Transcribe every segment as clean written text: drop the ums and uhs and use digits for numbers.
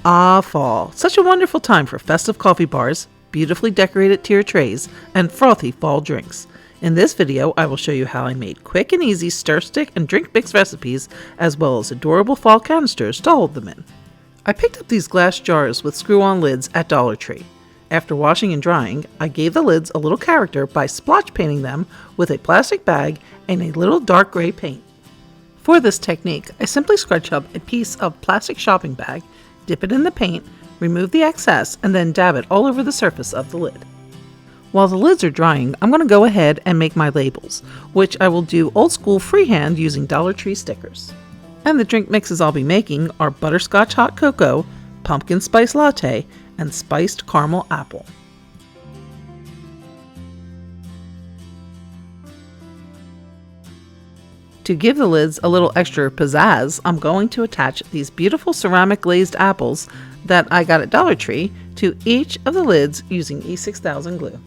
Ah, fall. Such a wonderful time for festive coffee bars, beautifully decorated tier trays, and frothy fall drinks. In this video, I will show you how I made quick and easy stir stick and drink mix recipes, as well as adorable fall canisters to hold them in. I picked up these glass jars with screw-on lids at Dollar Tree. After washing and drying, I gave the lids a little character by splotch painting them with a plastic bag and a little dark gray paint. For this technique, I simply scrunch up a piece of plastic shopping bag, dip it in the paint, remove the excess, and then dab it all over the surface of the lid. While the lids are drying, I'm going to go ahead and make my labels, which I will do old school freehand using Dollar Tree stickers. And the drink mixes I'll be making are Butterscotch Hot Cocoa, Pumpkin Spice Latte, and Spiced Caramel Apple. To give the lids a little extra pizzazz, I'm going to attach these beautiful ceramic glazed apples that I got at Dollar Tree to each of the lids using E6000 glue.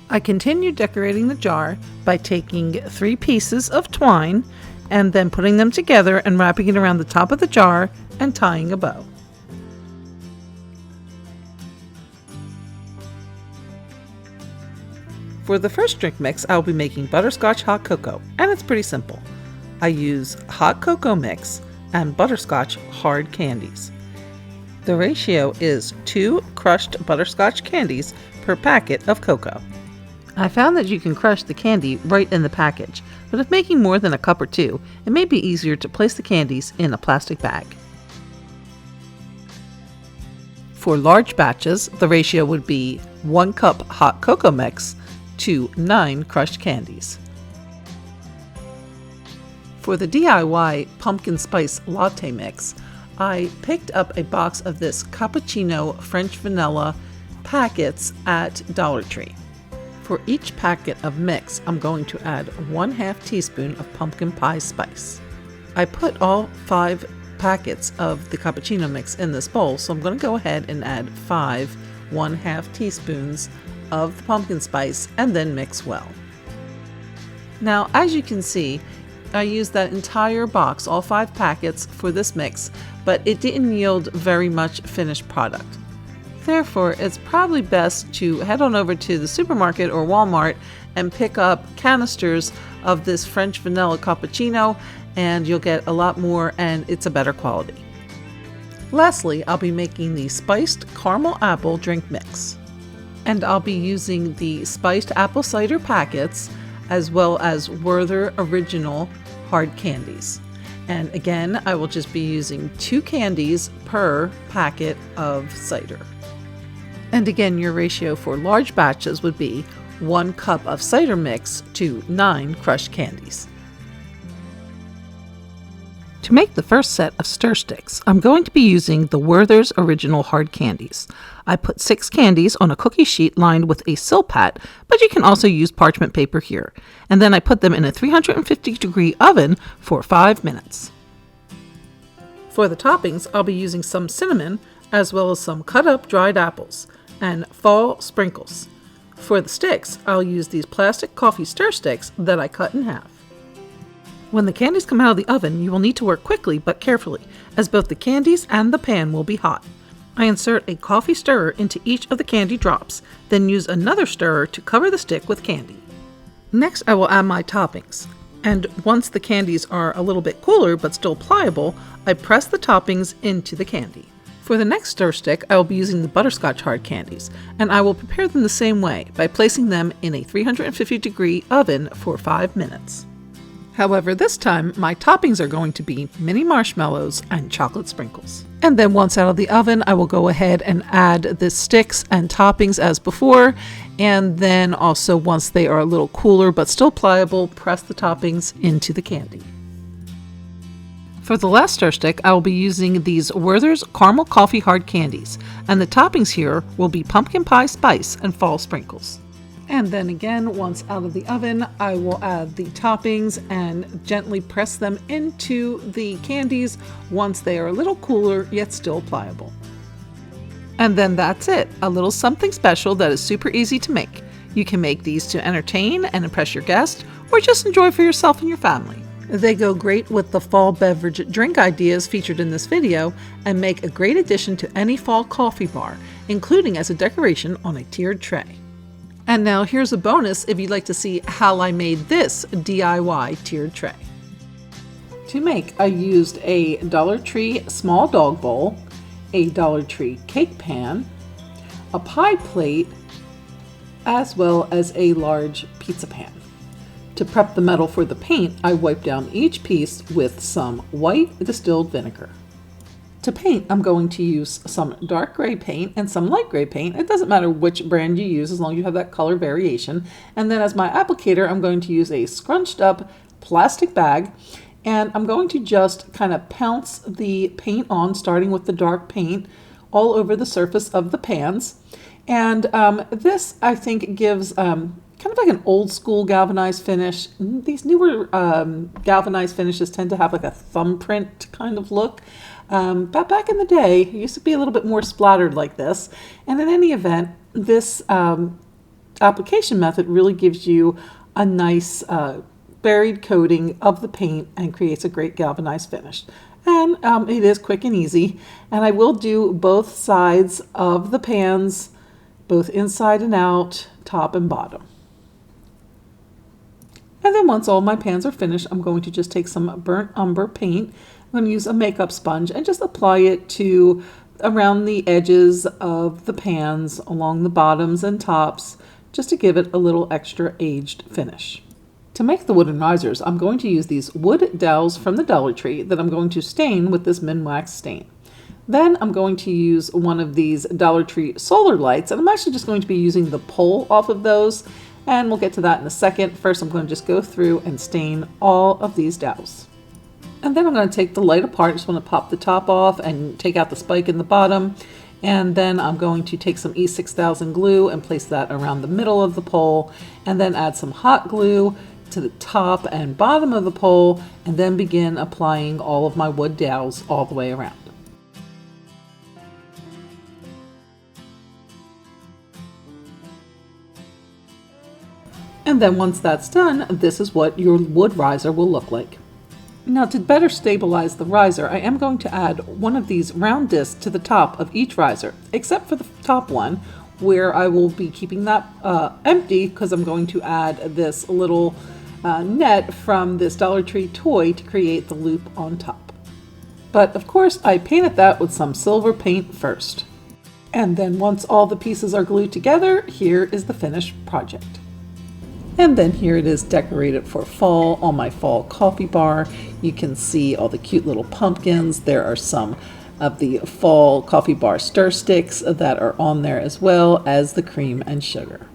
I continued decorating the jar by taking 3 pieces of twine and then putting them together and wrapping it around the top of the jar and tying a bow. For the first drink mix, I'll be making Butterscotch Hot Cocoa, and it's pretty simple. I use hot cocoa mix and butterscotch hard candies. The ratio is 2 crushed butterscotch candies per packet of cocoa. I found that you can crush the candy right in the package, but if making more than a cup or 2, it may be easier to place the candies in a plastic bag. For large batches, the ratio would be 1 cup hot cocoa mix to 9 crushed candies. For the DIY Pumpkin Spice Latte mix, I picked up a box of this cappuccino French vanilla packets at Dollar Tree. For each packet of mix, I'm going to add 1/2 teaspoon of pumpkin pie spice. I put all 5 packets of the cappuccino mix in this bowl, so I'm going to go ahead and add 5 1/2 teaspoons of the pumpkin spice and then mix well. Now, as you can see, I used that entire box, all 5 packets, for this mix, but it didn't yield very much finished product. Therefore, it's probably best to head on over to the supermarket or Walmart and pick up canisters of this French vanilla cappuccino, and you'll get a lot more and it's a better quality. Lastly, I'll be making the Spiced Caramel Apple drink mix. And I'll be using the spiced apple cider packets as well as Werther Original hard candies. And again, I will just be using 2 candies per packet of cider. And again, your ratio for large batches would be 1 cup of cider mix to 9 crushed candies. To make the first set of stir sticks, I'm going to be using the Werther's Original Hard Candies. I put 6 candies on a cookie sheet lined with a silpat, but you can also use parchment paper here. And then I put them in a 350-degree oven for 5 minutes. For the toppings, I'll be using some cinnamon, as well as some cut up dried apples, and fall sprinkles. For the sticks, I'll use these plastic coffee stir sticks that I cut in half. When the candies come out of the oven, you will need to work quickly but carefully, as both the candies and the pan will be hot. I insert a coffee stirrer into each of the candy drops, then use another stirrer to cover the stick with candy. Next, I will add my toppings. And once the candies are a little bit cooler but still pliable, I press the toppings into the candy. For the next stir stick, I will be using the butterscotch hard candies, and I will prepare them the same way by placing them in a 350-degree oven for 5 minutes. However, this time, my toppings are going to be mini marshmallows and chocolate sprinkles. And then once out of the oven, I will go ahead and add the sticks and toppings as before. And then also, once they are a little cooler but still pliable, press the toppings into the candy. For the last stir stick, I will be using these Werther's Caramel Coffee Hard Candies. And the toppings here will be pumpkin pie spice and fall sprinkles. And then again, once out of the oven, I will add the toppings and gently press them into the candies once they are a little cooler yet still pliable. And then that's it, a little something special that is super easy to make. You can make these to entertain and impress your guests, or just enjoy for yourself and your family. They go great with the fall beverage drink ideas featured in this video and make a great addition to any fall coffee bar, including as a decoration on a tiered tray. And now here's a bonus if you'd like to see how I made this DIY tiered tray. To make, I used a Dollar Tree small dog bowl, a Dollar Tree cake pan, a pie plate, as well as a large pizza pan. To prep the metal for the paint, I wiped down each piece with some white distilled vinegar. To paint, I'm going to use some dark gray paint and some light gray paint. It doesn't matter which brand you use as long as you have that color variation. And then as my applicator, I'm going to use a scrunched up plastic bag, and I'm going to just kind of pounce the paint on, starting with the dark paint all over the surface of the pans. And this, I think, gives kind of like an old school galvanized finish. These newer galvanized finishes tend to have like a thumbprint kind of look. But back in the day, it used to be a little bit more splattered like this. And in any event, this application method really gives you a nice buried coating of the paint and creates a great galvanized finish. And it is quick and easy. And I will do both sides of the pans, both inside and out, top and bottom. And then once all my pans are finished, I'm going to just take some burnt umber paint. I'm going to use a makeup sponge and just apply it to around the edges of the pans, along the bottoms and tops, just to give it a little extra aged finish. To make the wooden risers, I'm going to use these wood dowels from the Dollar Tree that I'm going to stain with this Minwax stain. Then I'm going to use one of these Dollar Tree solar lights, and I'm actually just going to be using the pole off of those, and we'll get to that in a second. First, I'm going to just go through and stain all of these dowels. And then I'm going to take the light apart. I just want to pop the top off and take out the spike in the bottom. And then I'm going to take some E6000 glue and place that around the middle of the pole, and then add some hot glue to the top and bottom of the pole, and then begin applying all of my wood dowels all the way around. And then once that's done, this is what your wood riser will look like. Now, to better stabilize the riser, I am going to add one of these round discs to the top of each riser, except for the top one, where I will be keeping that empty because I'm going to add this little net from this Dollar Tree toy to create the loop on top. But of course, I painted that with some silver paint first. And then once all the pieces are glued together, here is the finished project. And then here it is decorated for fall on my fall coffee bar. You can see all the cute little pumpkins. There are some of the fall coffee bar stir sticks that are on there, as well as the cream and sugar.